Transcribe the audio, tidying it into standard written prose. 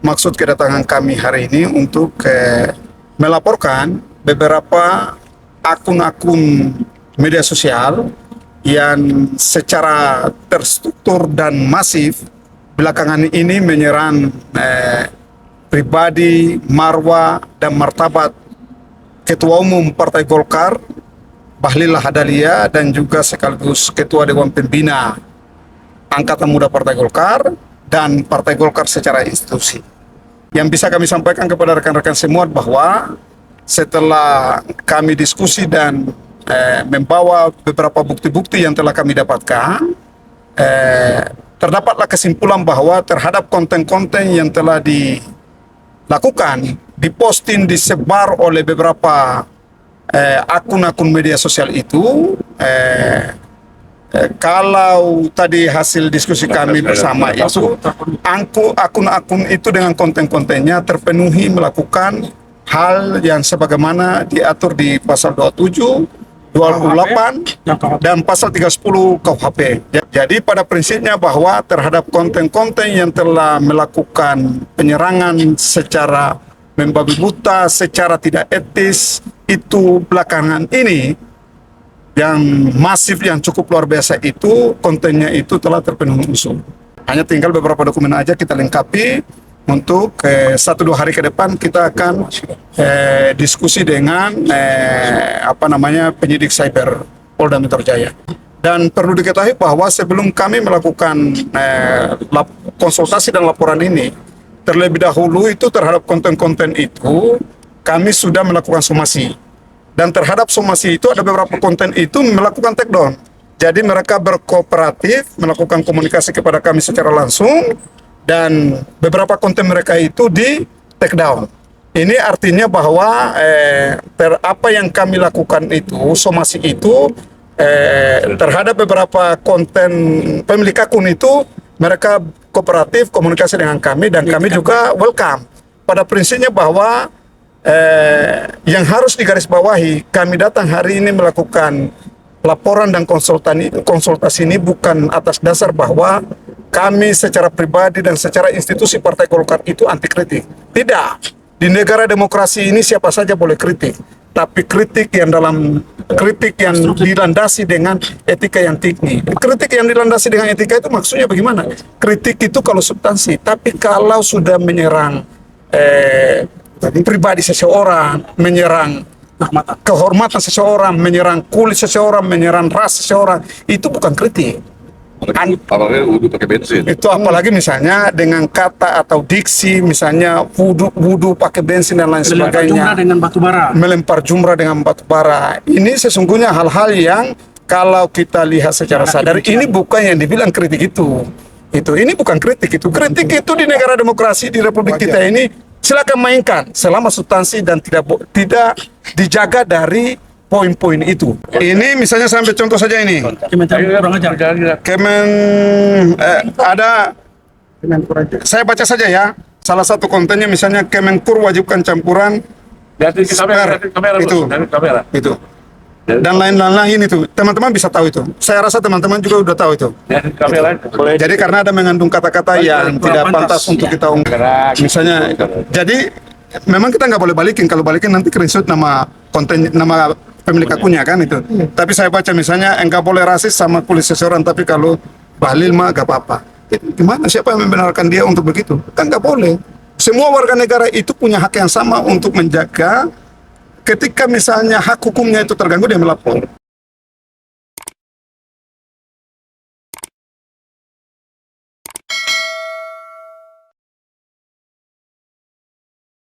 maksud kedatangan kami hari ini untuk melaporkan beberapa akun-akun media sosial yang secara terstruktur dan masif belakangan ini menyerang pribadi, marwah, dan martabat Ketua Umum Partai Golkar, Bahlil Lahadalia, dan juga sekaligus Ketua Dewan Pembina Angkatan Muda Partai Golkar, dan Partai Golkar secara institusi. Yang bisa kami sampaikan kepada rekan-rekan semua bahwa setelah kami diskusi dan membawa beberapa bukti-bukti yang telah kami dapatkan, terdapatlah kesimpulan bahwa terhadap konten-konten yang telah dilakukan, diposting, disebar oleh beberapa akun-akun media sosial itu, kalau tadi hasil diskusi kami bersama itu, akun-akun itu dengan konten-kontennya terpenuhi melakukan hal yang sebagaimana diatur di pasal 27, 28, dan pasal 310 KUHP. Jadi pada prinsipnya bahwa terhadap konten-konten yang telah melakukan penyerangan secara membabi buta, secara tidak etis, itu belakangan ini yang masif, yang cukup luar biasa itu, kontennya itu telah terpenuhi unsur. Hanya tinggal beberapa dokumen aja kita lengkapi untuk 1-2 hari ke depan kita akan diskusi dengan penyidik cyber Polda Metro Jaya. Dan perlu diketahui bahwa sebelum kami melakukan konsultasi dan laporan ini, terlebih dahulu itu terhadap konten-konten itu kami sudah melakukan somasi. Dan terhadap somasi itu ada beberapa konten itu melakukan take down. Jadi mereka berkooperatif, melakukan komunikasi kepada kami secara langsung, dan beberapa konten mereka itu di take down. Ini artinya bahwa apa yang kami lakukan itu, somasi itu, terhadap beberapa konten pemilik akun itu, mereka kooperatif, komunikasi dengan kami, dan kami juga welcome. Pada prinsipnya bahwa yang harus digarisbawahi, kami datang hari ini melakukan laporan dan konsultasi ini bukan atas dasar bahwa kami secara pribadi dan secara institusi Partai Golkar itu anti kritik. Tidak. Di negara demokrasi ini siapa saja boleh kritik, tapi kritik yang dilandasi dengan etika yang tinggi. Kritik yang dilandasi dengan etika itu maksudnya bagaimana? Kritik itu kalau substansi, tapi kalau sudah menyerang pribadi seseorang, menyerang kehormatan seseorang, menyerang kulit seseorang, menyerang ras seseorang, itu bukan kritik. Apalagi wudu pakai bensin. Itu apalagi misalnya dengan kata atau diksi, misalnya wudu pakai bensin dan lain sebagainya. Melempar jumrah dengan batu bara. Ini sesungguhnya hal-hal yang kalau kita lihat secara sadar, ini bukan yang dibilang kritik itu. Ini bukan kritik itu. Kritik itu di negara demokrasi di Republik kita ini silakan mainkan selama substansi dan tidak dijaga dari poin-poin itu. Ini misalnya sampai contoh saja ini. Saya baca saja ya. Salah satu kontennya misalnya Kemenkur wajibkan campuran itu. Dan lain-lain itu. Teman-teman bisa tahu itu. Saya rasa teman-teman juga udah tahu itu. Jadi karena ada mengandung kata-kata yang tidak pantas untuk kita ungkap. Misalnya, jadi memang kita nggak boleh balikin. Kalau balikin nanti screenshot nama konten, nama pemilik akunnya kan itu. Tapi saya baca misalnya enggak boleh rasis sama kulit seseorang, tapi kalau Bahlil mah gak apa-apa. Gimana? Siapa yang membenarkan dia untuk begitu? Kan nggak boleh. Semua warga negara itu punya hak yang sama untuk menjaga. Ketika misalnya hak hukumnya itu terganggu, dia melapor.